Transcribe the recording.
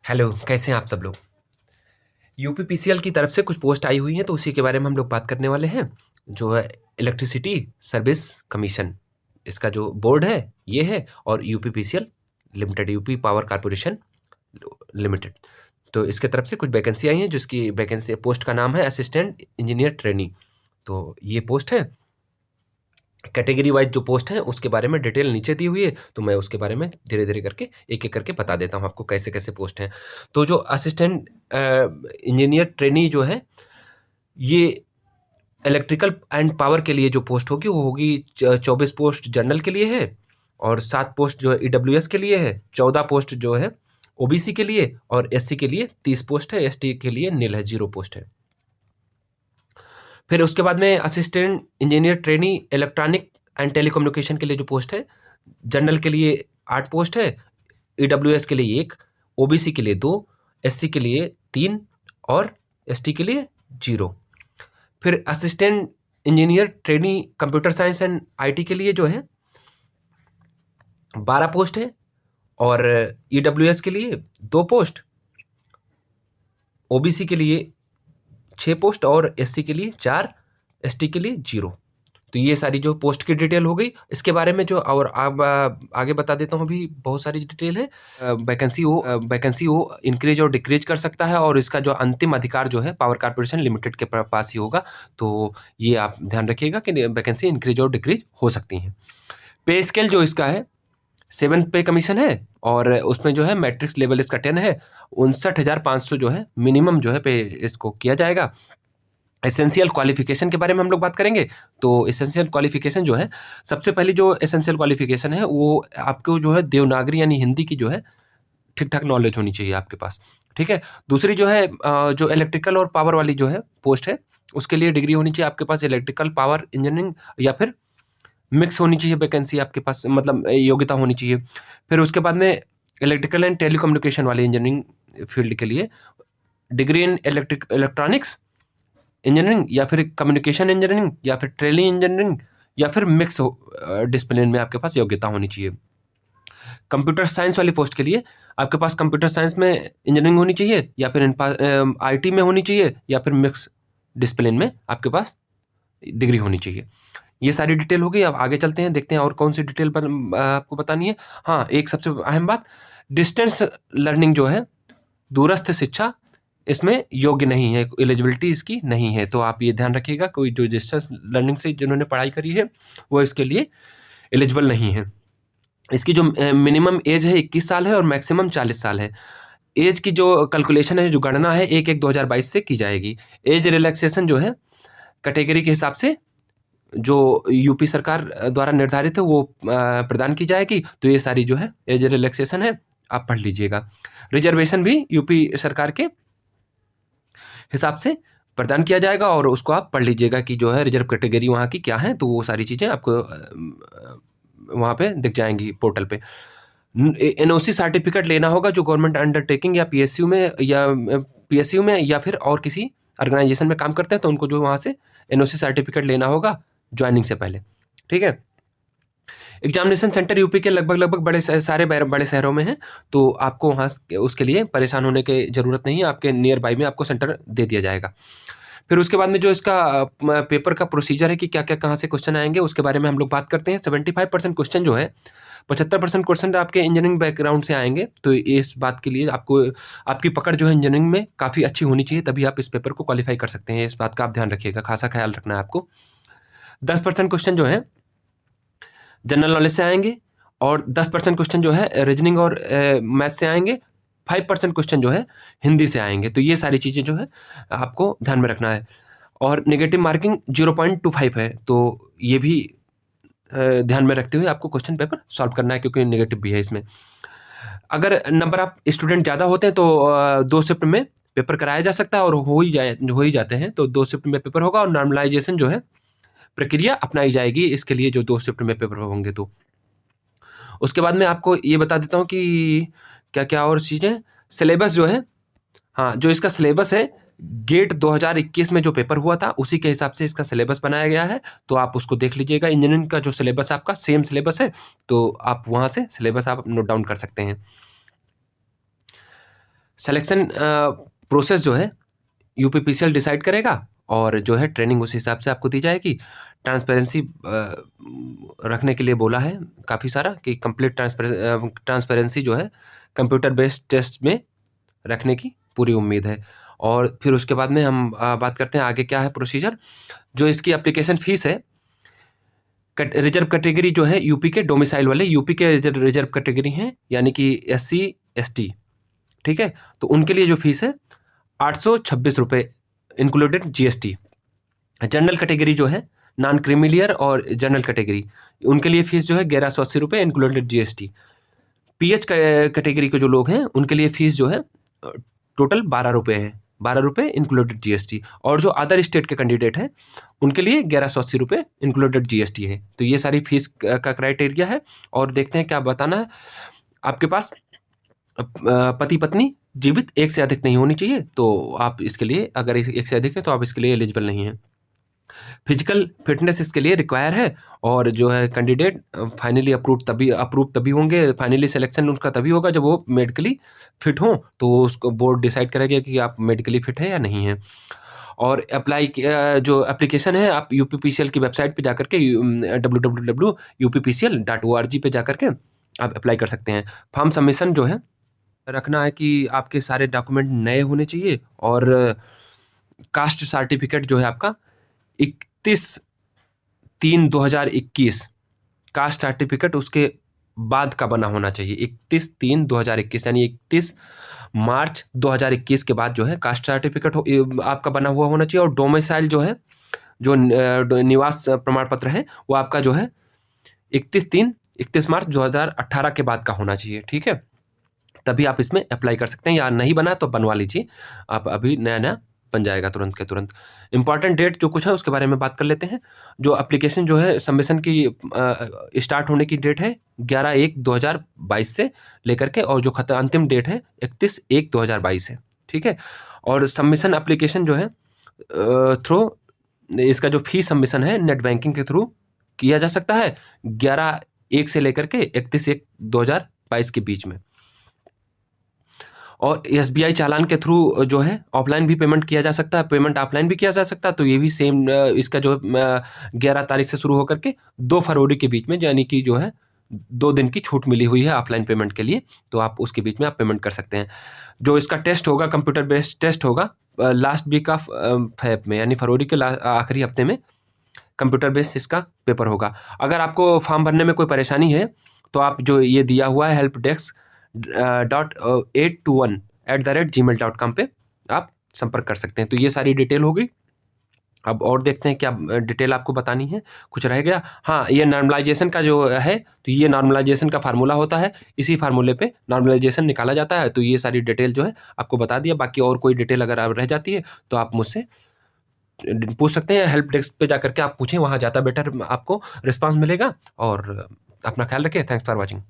Hello, कैसे हैं आप सब लोग? यूपीपीसीएल की तरफ से कुछ पोस्ट आई हुई हैं, तो उसी के बारे में हम लोग बात करने वाले हैं। जो है इलेक्ट्रिसिटी सर्विस कमीशन, इसका जो बोर्ड है ये है, और UPPCL limited, UP power corporation limited. तो इसके तरफ से कुछ वैकेंसी आई हैं, जिसकी वैकेंसी पोस्ट का नाम है असिस्टेंट इंजीनियर ट्रेनी। तो ये पोस्ट है, कैटेगरी वाइज जो पोस्ट है उसके बारे में डिटेल नीचे दी हुई है, तो मैं उसके बारे में धीरे धीरे करके एक एक करके बता देता हूँ आपको कैसे कैसे पोस्ट हैं। तो जो असिस्टेंट इंजीनियर ट्रेनी जो है, ये इलेक्ट्रिकल एंड पावर के लिए जो पोस्ट होगी वो होगी 24 पोस्ट जनरल के लिए है, और 7 पोस्ट जो है ईडब्ल्यूएस के लिए है, 14 पोस्ट जो है ओबीसी के लिए, और एससी के लिए 30 पोस्ट है, एसटी के लिए नील है, 0 पोस्ट है। फिर उसके बाद में assistant engineer trainee electronic and telecommunication के लिए जो पोस्ट है, जनरल के लिए 8 पोस्ट है, ईडब्ल्यूएस के लिए 1, ओबीसी के लिए 2, एससी के लिए 3 और एसटी के लिए 0। फिर assistant engineer trainee computer science and IT के लिए जो है 12 पोस्ट है, और ईडब्ल्यूएस के लिए 2 पोस्ट, ओबीसी के लिए 6 पोस्ट और एससी के लिए 4, एसटी के लिए 0। तो ये सारी जो पोस्ट की डिटेल हो गई। इसके बारे में जो और अब आगे बता देता हूँ, अभी बहुत सारी डिटेल है। वैकेंसी वो इंक्रीज और डिक्रीज कर सकता है, और इसका जो अंतिम अधिकार जो है पावर कॉर्पोरेशन लिमिटेड के पास ही होगा। तो ये आप ध्यान रखिएगा कि वैकेंसी इंक्रीज और डिक्रीज हो सकती हैं। पे स्केल जो इसका है 7 पे कमीशन है, और उसमें जो है मैट्रिक्स लेवल इसका 10 है। 59,500 जो है मिनिमम जो है पे इसको किया जाएगा। एसेंशियल क्वालिफिकेशन के बारे में हम लोग बात करेंगे। तो एसेंशियल क्वालिफिकेशन जो है, सबसे पहली जो एसेंशियल क्वालिफिकेशन है वो आपको जो है देवनागरी यानी हिंदी की जो है ठीक ठाक नॉलेज होनी चाहिए आपके पास, ठीक है। दूसरी जो है जो इलेक्ट्रिकल और पावर वाली जो है पोस्ट है, उसके लिए डिग्री होनी चाहिए आपके पास इलेक्ट्रिकल पावर इंजीनियरिंग, या फिर मिक्स होनी चाहिए वैकेंसी आपके पास, मतलब योग्यता होनी चाहिए। फिर उसके बाद में इलेक्ट्रिकल एंड टेलीकम्युनिकेशन वाली इंजीनियरिंग फील्ड के लिए डिग्री इन इलेक्ट्रॉनिक्स इंजीनियरिंग, या फिर कम्युनिकेशन इंजीनियरिंग, या फिर ट्रेनिंग इंजीनियरिंग, या फिर मिक्स डिसिप्लिन में आपके पास योग्यता होनी चाहिए। कंप्यूटर साइंस वाली पोस्ट के लिए आपके पास कंप्यूटर साइंस में इंजीनियरिंग होनी चाहिए, या फिर आईटी में होनी चाहिए, या फिर मिक्स डिसिप्लिन में आपके पास डिग्री होनी चाहिए। ये सारी डिटेल हो गई। अब आगे चलते हैं, देखते हैं और कौन सी डिटेल आपको बतानी है। हाँ, एक सबसे अहम बात, डिस्टेंस लर्निंग जो है, दूरस्थ शिक्षा, इसमें योग्य नहीं है, एलिजिबिलिटी इसकी नहीं है। तो आप ये ध्यान रखिएगा, कोई जो डिस्टेंस लर्निंग से जिन्होंने पढ़ाई करी है वो इसके लिए एलिजिबल नहीं है। इसकी जो मिनिमम एज है 21 साल है, और मैक्सिमम 40 साल है। एज की जो कैलकुलेशन है, जो गणना है 1/1/2022 से की जाएगी। एज रिलैक्सेशन जो है कैटेगरी के हिसाब से जो यूपी सरकार द्वारा निर्धारित है वो प्रदान की जाएगी। तो ये सारी जो है एज रिलैक्सेशन है, आप पढ़ लीजिएगा। रिजर्वेशन भी यूपी सरकार के हिसाब से प्रदान किया जाएगा, और उसको आप पढ़ लीजिएगा कि जो है रिजर्व कैटेगरी वहाँ की क्या है। तो वो सारी चीज़ें आपको वहाँ पे दिख जाएंगी पोर्टल पे। एनओसी सर्टिफिकेट लेना होगा जो गवर्नमेंट अंडरटेकिंग या पीएसयू में या फिर और किसी ऑर्गेनाइजेशन में काम करते हैं, तो उनको जो वहाँ से एनओसी सर्टिफिकेट लेना होगा ज्वाइनिंग से पहले, ठीक है। एग्जामिनेशन सेंटर यूपी के लगभग सारे बड़े शहरों में है, तो आपको वहाँ उसके लिए परेशान होने की ज़रूरत नहीं है, आपके नियर बाई में आपको सेंटर दे दिया जाएगा। फिर उसके बाद में जो इसका पेपर का प्रोसीजर है कि क्या क्या कहाँ से क्वेश्चन आएंगे, उसके बारे में हम लोग बात करते हैं। 75% क्वेश्चन जो है, 75% क्वेश्चन आपके इंजीनियरिंग बैकग्राउंड से आएंगे। तो इस बात के लिए आपको आपकी पकड़ जो है इंजीनियरिंग में काफ़ी अच्छी होनी चाहिए, तभी आप इस पेपर को क्वालिफाई कर सकते हैं। इस बात का आप ध्यान रखिएगा, खासा ख्याल रखना है आपको। 10% क्वेश्चन जो है जनरल नॉलेज से आएंगे, और 10% क्वेश्चन जो है रीजनिंग और मैथ से आएंगे। 5% क्वेश्चन जो है हिंदी से आएंगे। तो ये सारी चीज़ें जो है आपको ध्यान में रखना है। और नेगेटिव मार्किंग 0.25 है, तो ये भी ध्यान में रखते हुए आपको क्वेश्चन पेपर सॉल्व करना है, क्योंकि नेगेटिव भी है इसमें। अगर नंबर आप स्टूडेंट ज़्यादा होते हैं तो 2 शिफ्ट में पेपर कराया जा सकता है, और हो ही जाते हैं, तो 2 शिफ्ट में पेपर होगा, और नॉर्मलाइजेशन जो है प्रक्रिया अपनाई जाएगी इसके लिए, जो 2 शिफ्ट में पेपर होंगे। तो उसके बाद में आपको ये बता देता हूँ कि क्या क्या और चीज़ें। सिलेबस जो है, हाँ, जो इसका सिलेबस है गेट 2021 में जो पेपर हुआ था उसी के हिसाब से इसका सिलेबस बनाया गया है, तो आप उसको देख लीजिएगा। इंजीनियरिंग का जो सिलेबस है आपका सेम सिलेबस है, तो आप वहाँ से सिलेबस आप नोट डाउन कर सकते हैं। सिलेक्शन प्रोसेस जो है यूपीपीसीएल डिसाइड करेगा और जो है ट्रेनिंग उस हिसाब से आपको दी जाएगी। ट्रांसपेरेंसी रखने के लिए बोला है काफ़ी सारा कि कंप्लीट ट्रांसपेरेंसी जो है कंप्यूटर बेस्ड टेस्ट में रखने की पूरी उम्मीद है। और फिर उसके बाद में हम बात करते हैं आगे क्या है प्रोसीजर। जो इसकी एप्लीकेशन फ़ीस है, रिजर्व कैटेगरी जो है यूपी के डोमिसाइल वाले यूपी के रिजर्व कैटेगरी हैं, यानी कि SC ST, ठीक है, तो उनके लिए जो फीस है 826 रुपये इंक्लूडेड GST। जनरल कैटेगरी जो है नॉन क्रीमिलियर और जनरल कैटेगरी, उनके लिए फीस जो है 1180 रुपये इंक्लूडेड GST। PH कैटेगरी के जो लोग हैं उनके लिए फीस जो है टोटल 12 रुपये है, 12 रुपये इंक्लूडेड GST। और जो अदर स्टेट के कैंडिडेट हैं उनके लिए 1180 रुपये इंक्लूडेड GST है। तो ये सारी फीस का क्राइटेरिया है। और देखते हैं क्या बताना है। आपके पास पति पत्नी जीवित एक से अधिक नहीं होनी चाहिए, तो आप इसके लिए अगर एक से अधिक है तो आप इसके लिए एलिजिबल नहीं हैं। फिजिकल फिटनेस इसके लिए रिक्वायर है। और जो है कैंडिडेट फाइनली अप्रूव तभी होंगे, फाइनली सिलेक्शन उनका तभी होगा जब वो मेडिकली फिट हों, तो उसको बोर्ड डिसाइड करेगा कि आप मेडिकली फिट है या नहीं है। और अप्लाई जो एप्लीकेशन है आप यूपीपीसीएल की वेबसाइट पे जाकर के www.uppcl.org पे जाकर के आप अप्लाई कर सकते हैं। फॉर्म सबमिशन जो है रखना है कि आपके सारे डॉक्यूमेंट नए होने चाहिए। और कास्ट सर्टिफिकेट जो है आपका 31/3/2021 कास्ट सर्टिफिकेट उसके बाद का बना होना चाहिए। 31/3/2021 यानी 31 मार्च 2021 के बाद जो है कास्ट सर्टिफिकेट आपका बना हुआ होना चाहिए। और डोमिसाइल जो है, जो निवास प्रमाण पत्र है, वो आपका जो है 31 मार्च 2018 के बाद का होना चाहिए, ठीक है, तभी आप इसमें अप्लाई कर सकते हैं। या नहीं बना तो बनवा लीजिए, आप अभी नया बन जाएगा तुरंत के तुरंत। इंपॉर्टेंट डेट जो कुछ है उसके बारे में बात कर लेते हैं। जो एप्लीकेशन जो है सबमिशन की स्टार्ट होने की डेट है 11/1/2022 से लेकर के, और जो अंतिम डेट है 31/1/2022 है, ठीक है। और सबमिशन एप्लीकेशन जो है थ्रू इसका जो फी सबमिशन है नेट बैंकिंग के थ्रू किया जा सकता है 11/1 से लेकर के 31/1/2022 के बीच में। और SBI चालान के थ्रू जो है ऑफलाइन भी पेमेंट किया जा सकता है, पेमेंट ऑफलाइन भी किया जा सकता है। तो ये भी सेम इसका जो 11 तारीख से शुरू होकर के 2 फरवरी के बीच में, यानी कि जो है 2 दिन की छूट मिली हुई है ऑफलाइन पेमेंट के लिए, तो आप उसके बीच में आप पेमेंट कर सकते हैं। जो इसका टेस्ट होगा कंप्यूटर बेस्ड टेस्ट होगा लास्ट वीक ऑफ फेब में, यानी फरवरी के आखिरी हफ्ते में कंप्यूटर बेस्ड इसका पेपर होगा। अगर आपको फॉर्म भरने में कोई परेशानी है तो आप जो ये दिया हुआ है helpdesk.821@gmail.com पे आप संपर्क कर सकते हैं। तो ये सारी डिटेल हो गई। अब और देखते हैं क्या डिटेल आपको बतानी है, कुछ रह गया। हाँ, ये नॉर्मलाइजेशन का जो है, तो ये नॉर्मलाइजेशन का फार्मूला होता है, इसी फार्मूले पे नॉर्मलाइजेशन निकाला जाता है। तो ये सारी डिटेल जो है आपको बता दिया। बाकी और कोई डिटेल अगर आप रह जाती है तो आप मुझसे पूछ सकते हैं। हेल्प डेस्क पे जाकर के आप पूछें, वहाँ ज़्यादा बेटर आपको रिस्पांस मिलेगा। और अपना ख्याल रखें। Thanks for watching.